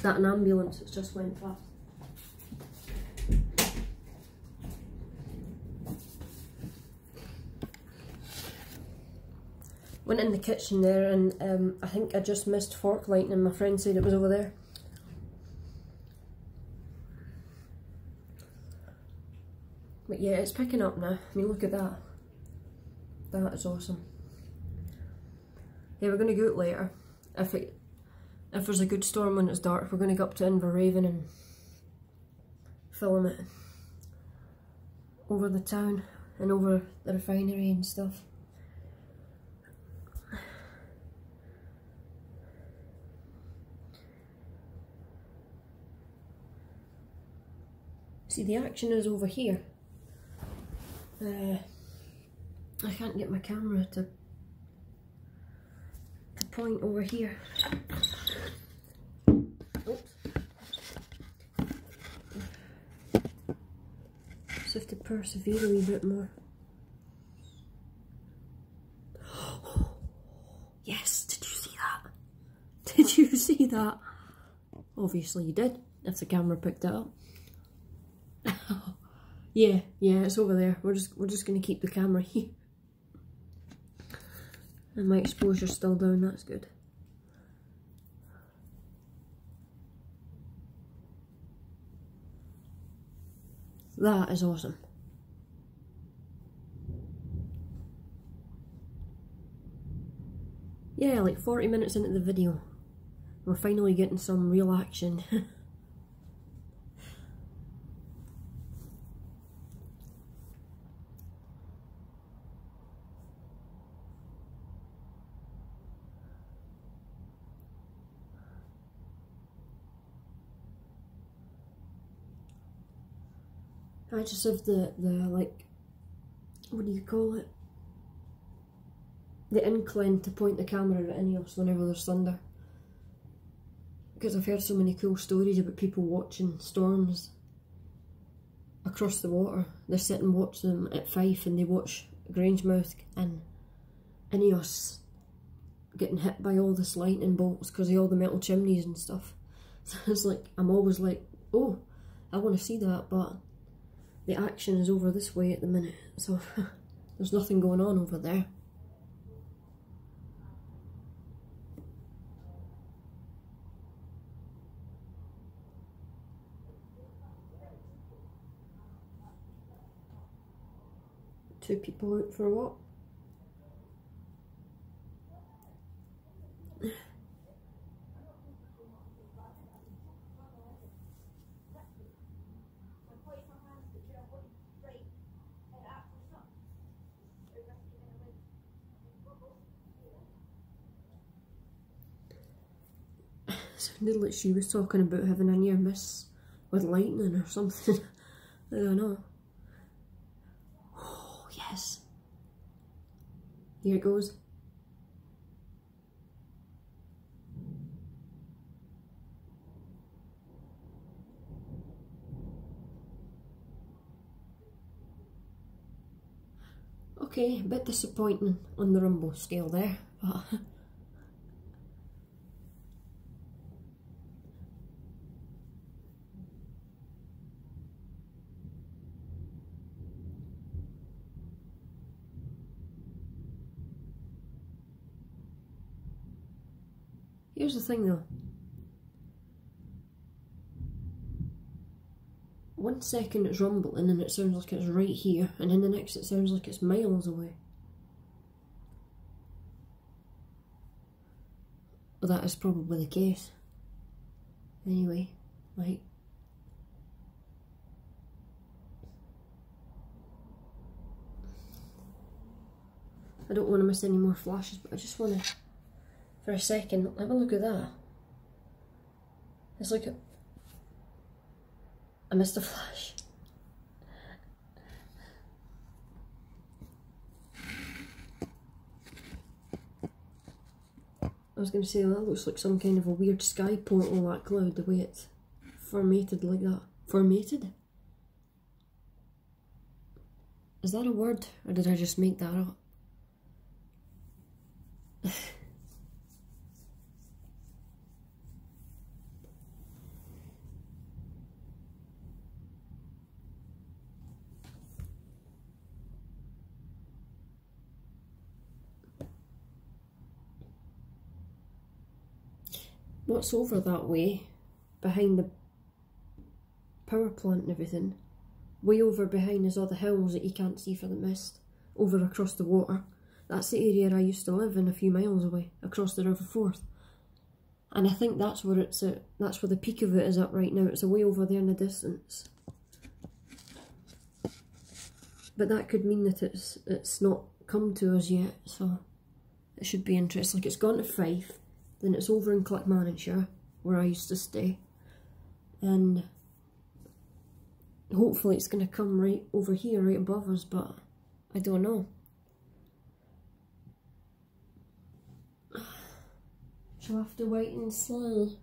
that an ambulance that's just went past? Went in the kitchen there and I think I just missed fork lighting and my friend said it was over there. But yeah, it's picking up now. I mean, look at that. That is awesome. Yeah, we're going to go out later. If there's a good storm when it's dark, we're going to go up to Inverraven and film it over the town and over the refinery and stuff. See, the action is over here. I can't get my camera to point over here. Oops. Just have to persevere a wee bit more. Yes, did you see that? Did you see that? Obviously you did, if the camera picked it up. Yeah, it's over there. We're just gonna keep the camera here. And my exposure's still down, that's good. That is awesome. Yeah, like 40 minutes into the video, we're finally getting some real action. I just have the like, what do you call it? The incline to point the camera at Ineos whenever there's thunder. Because I've heard so many cool stories about people watching storms across the water. They sit and watch them at Fife and they watch Grangemouth and Ineos getting hit by all this lightning bolts because of all the metal chimneys and stuff. So it's like, I'm always like, oh, I want to see that, but the action is over this way at the minute, so there's nothing going on over there. Two people out for a walk. Sounded like she was talking about having a near miss with lightning or something. I don't know. Oh, yes. Here it goes. Okay, a bit disappointing on the Rumble scale there, but here's the thing though. 1 second it's rumbling and it sounds like it's right here, and then the next it sounds like it's miles away. Well, that is probably the case. Anyway, like, I don't want to miss any more flashes, but I just want to, for a second, have a look at that. It's like I missed a flash. I was going to say, that looks like some kind of a weird sky portal, that cloud, the way it's formatted like that. Formatted? Is that a word, or did I just make that up? what's over that way, behind the power plant and everything, way over behind is all the hills that you can't see for the mist, over across the water. That's the area I used to live in, a few miles away, across the River Forth. And I think that's where it's at, that's where the peak of it is at right now. It's away over there in the distance. But that could mean that it's not come to us yet, so it should be interesting. Like, it's gone to Fife, then it's over in Clackmannanshire, where I used to stay, and hopefully it's going to come right over here, right above us, but I don't know. Shall have to wait and see.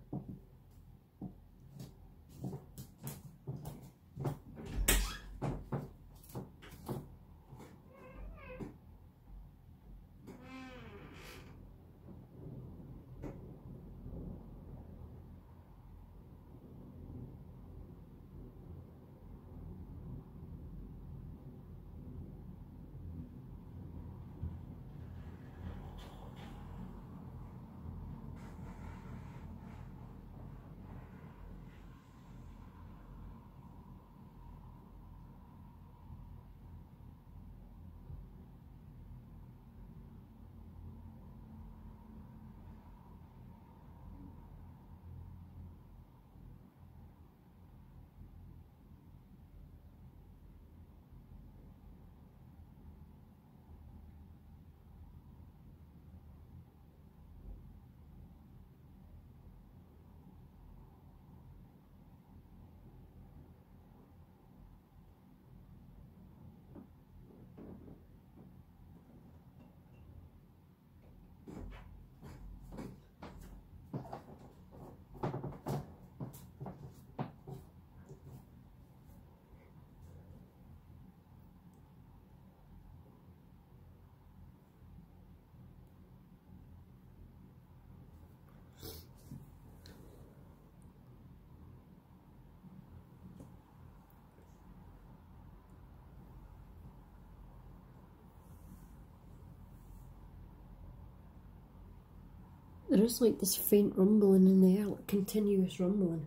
There is like this faint rumbling in the air, like continuous rumbling.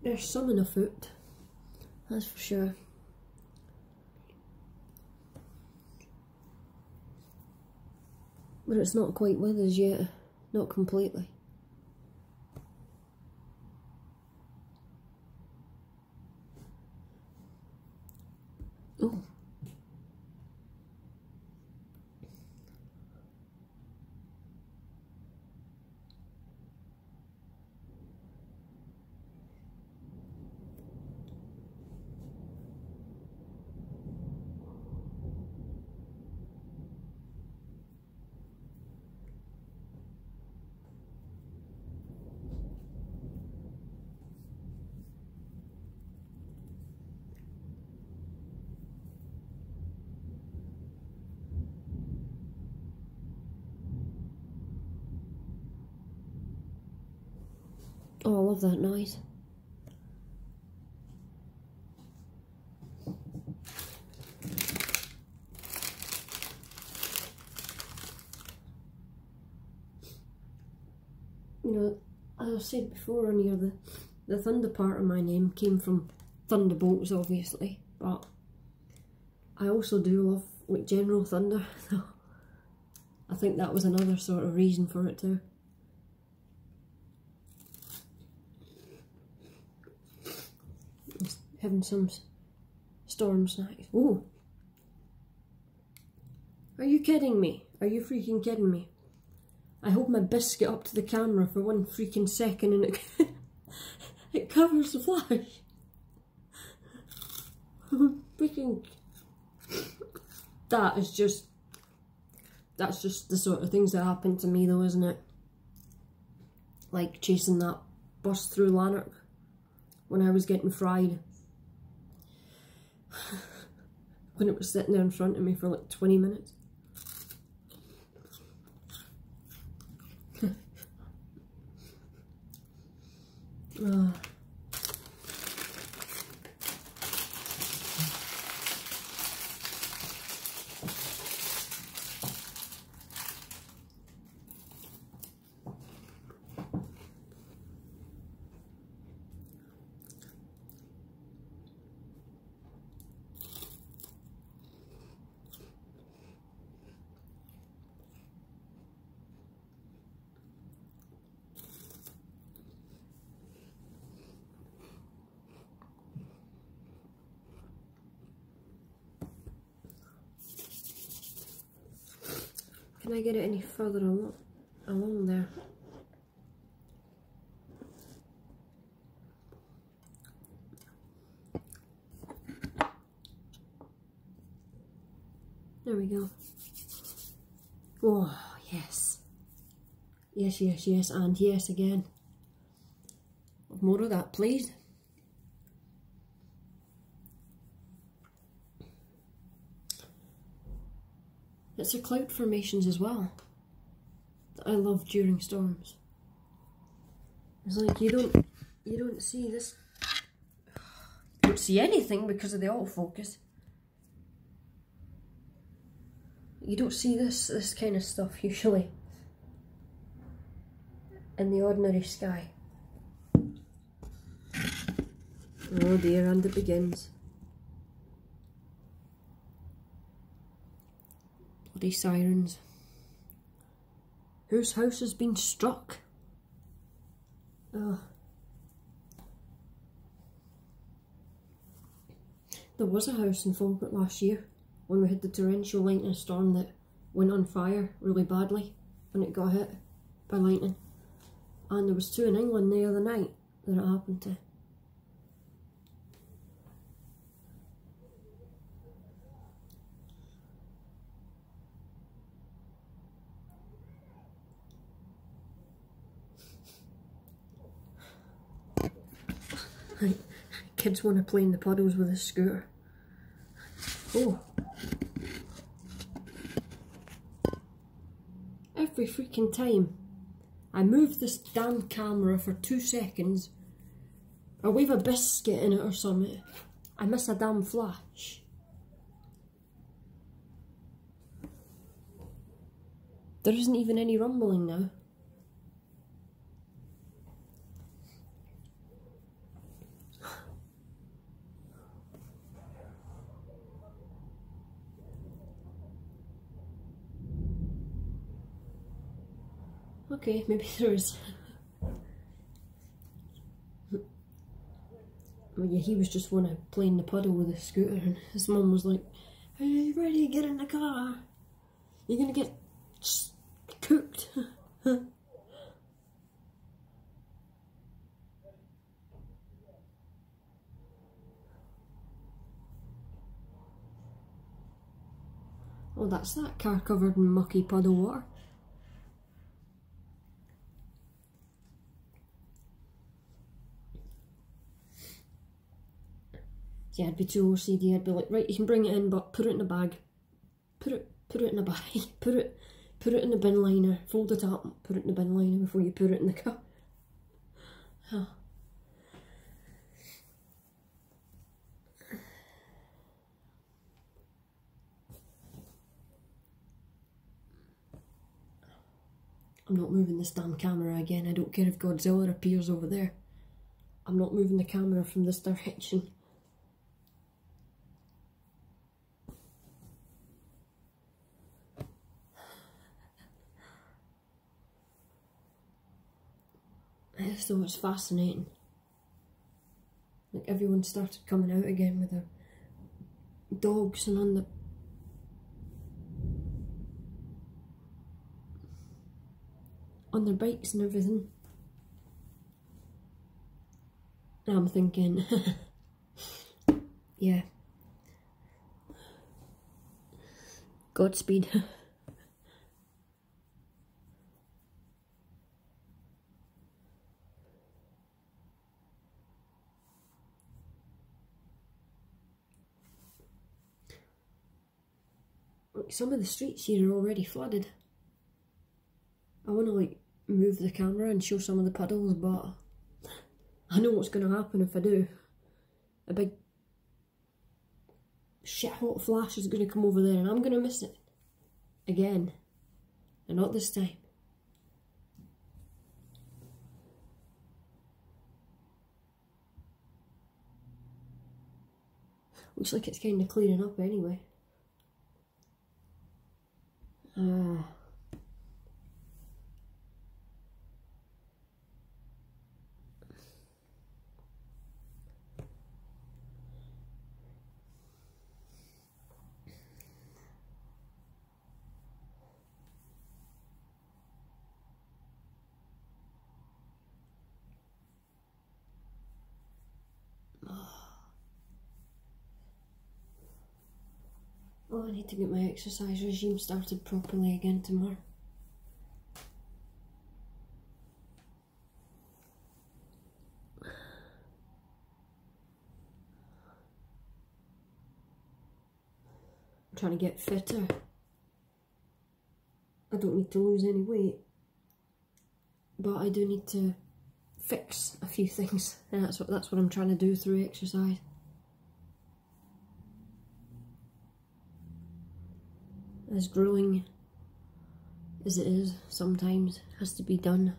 There's something afoot, that's for sure. But it's not quite with us yet, not completely. Oh. Oh, I love that noise. You know, as I said before on here, the thunder part of my name came from thunderbolts, obviously, but I also do love like general thunder, so I think that was another sort of reason for it too. Having some storm snacks. Oh! Are you kidding me? Are you freaking kidding me? I hold my biscuit up to the camera for one freaking second and it covers the flash. Freaking... That's just the sort of things that happen to me though, isn't it? Like chasing that bus through Lanark when I was getting fried. When it was sitting there in front of me for like 20 minutes. Can I get it any further along there? There we go. Oh, yes. Yes, yes, yes, and yes again. More of that, please. It's the cloud formations as well that I love during storms. It's like you don't see this, you don't see anything because of the autofocus. You don't see this kind of stuff usually in the ordinary sky. Oh dear, and it begins. Bloody sirens. Whose house has been struck? Oh. There was a house in Falkirk last year when we had the torrential lightning storm that went on fire really badly when it got hit by lightning. And there was 2 in England the other night that it happened to. Kids want to play in the puddles with a scooter. Oh. Every freaking time I move this damn camera for 2 seconds, or wave a biscuit in it or something, I miss a damn flash. There isn't even any rumbling now. Okay, maybe there is. Well, yeah, he was just wanting to play in the puddle with a scooter, and his mum was like, "Are you ready to get in the car? You're gonna get cooked." Oh, that's that car covered in mucky puddle water. Yeah, I'd be too OCD. I'd be like, right, you can bring it in, but put it in a bag. Put it in a bag. put it in the bin liner. Fold it up. Put it in the bin liner before you put it in the car. Oh. I'm not moving this damn camera again. I don't care if Godzilla appears over there. I'm not moving the camera from this direction. I just thought it was fascinating. Like everyone started coming out again with their dogs and on their bikes and everything. And I'm thinking, yeah, Godspeed. Some of the streets here are already flooded. I want to like move the camera and show some of the puddles, but I know what's going to happen if I do. A big shit hot flash is going to come over there and I'm going to miss it. Again. And not this time. Looks like it's kind of clearing up anyway. I need to get my exercise regime started properly again tomorrow. I'm trying to get fitter. I don't need to lose any weight, but I do need to fix a few things, and that's what I'm trying to do through exercise. As grueling as it is, sometimes has to be done.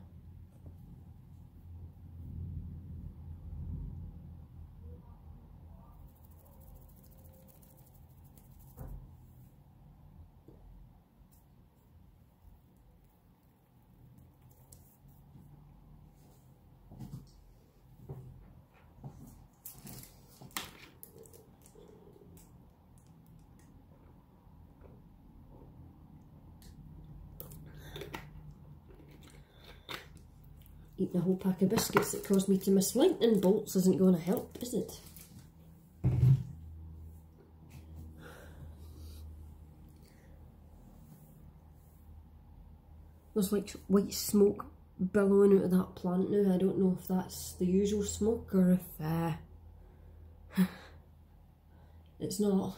Eating a whole pack of biscuits that caused me to miss lightning bolts isn't going to help, is it? There's like white smoke billowing out of that plant now. I don't know if that's the usual smoke or if it's not.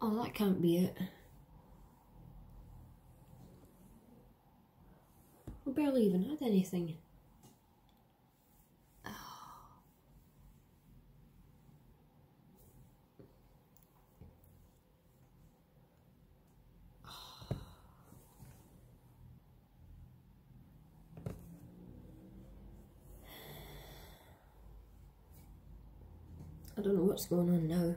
Oh, that can't be it. I barely even had anything. I don't know what's going on now.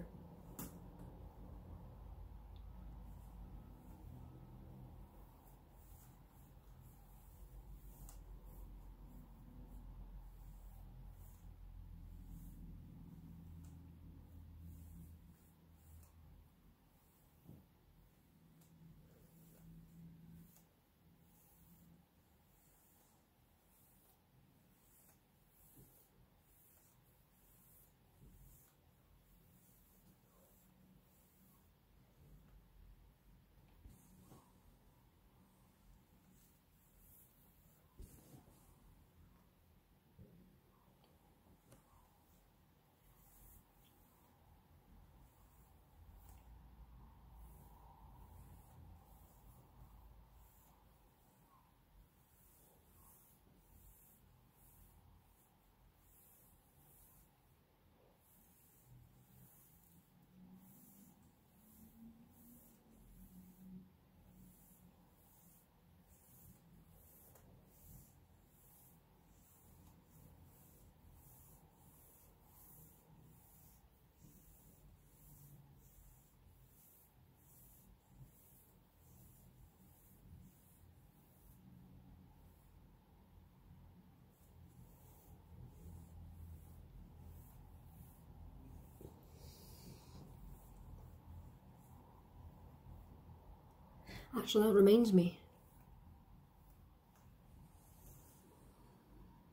Actually, that reminds me.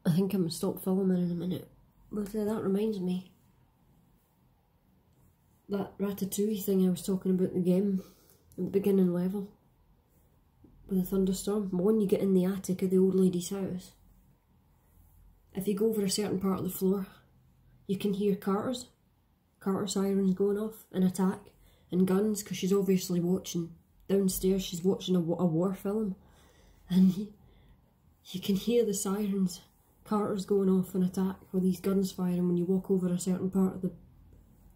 I think I'm going to stop filming in a minute. But that reminds me. That Ratatouille thing I was talking about in the game, at the beginning level, with a thunderstorm. When you get in the attic of the old lady's house, if you go over a certain part of the floor, you can hear Carter sirens going off, an attack, and guns, because she's obviously watching. Downstairs, she's watching a war film, and you can hear the sirens. Carter's going off an attack with these guns firing when you walk over a certain part of the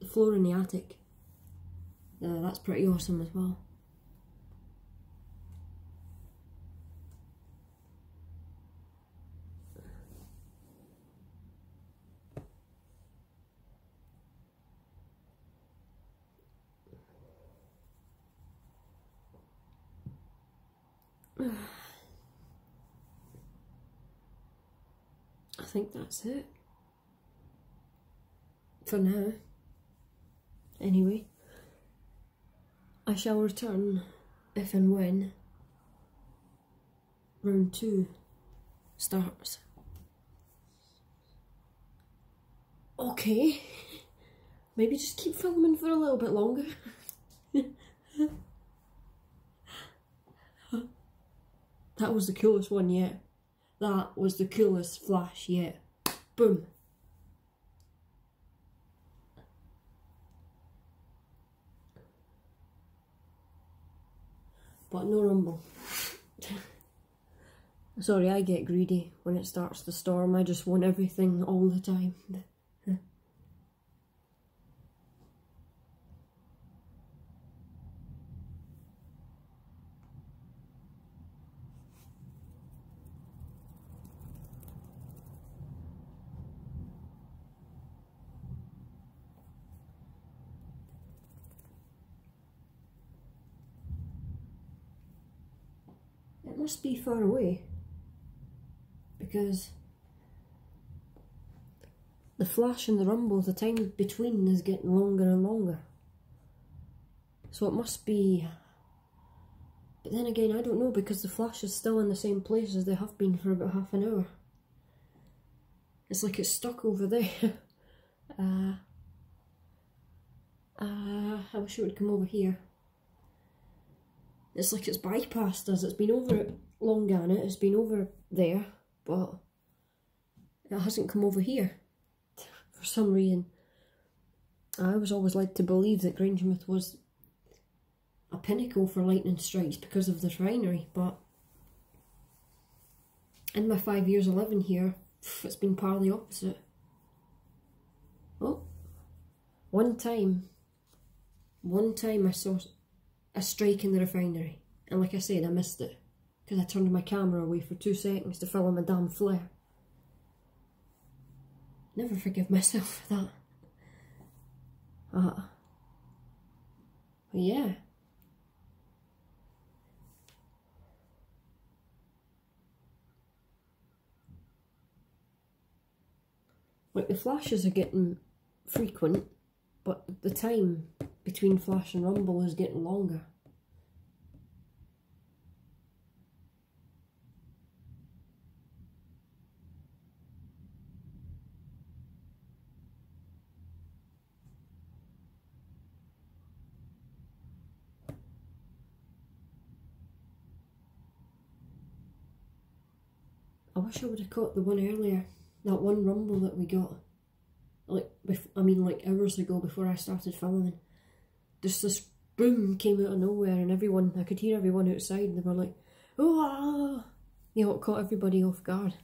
floor in the attic. That's pretty awesome as well. I think that's it. For now. Anyway. I shall return if and when round 2 starts. Okay, maybe just keep filming for a little bit longer. That was the coolest one yet. That was the coolest flash yet. Boom. But no rumble. Sorry, I get greedy when it starts to storm. I just want everything all the time. It must be far away, because the flash and the rumble, the time between is getting longer and longer. So it must be, but then again I don't know, because the flash is still in the same place as they have been for about half an hour. It's like it's stuck over there. I wish it would come over here. It's like it's bypassed us. It's been over at Long Gannet, it's been over there, but it hasn't come over here for some reason. I was always led to believe that Grangemouth was a pinnacle for lightning strikes because of the refinery, but in my 5 years of living here, it's been part of the opposite. Well, one time I saw a strike in the refinery, and like I said, I missed it because I turned my camera away for 2 seconds to film a damn flare. Never forgive myself for that. But yeah. Like, the flashes are getting frequent, but the time between flash and rumble is getting longer. I wish I would have caught the one earlier, that one rumble that we got. Like, like hours ago before I started filming. Just this boom came out of nowhere, and everyone, I could hear everyone outside, and they were like, oh, you know, it caught everybody off guard.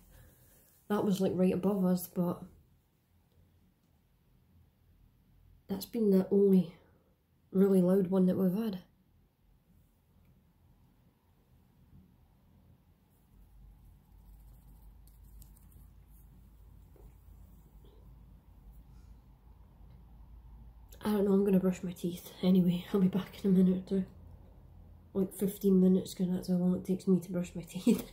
That was like right above us, but that's been the only really loud one that we've had. I don't know, I'm gonna brush my teeth. Anyway, I'll be back in a minute or two. Like 15 minutes, because that's how long it takes me to brush my teeth.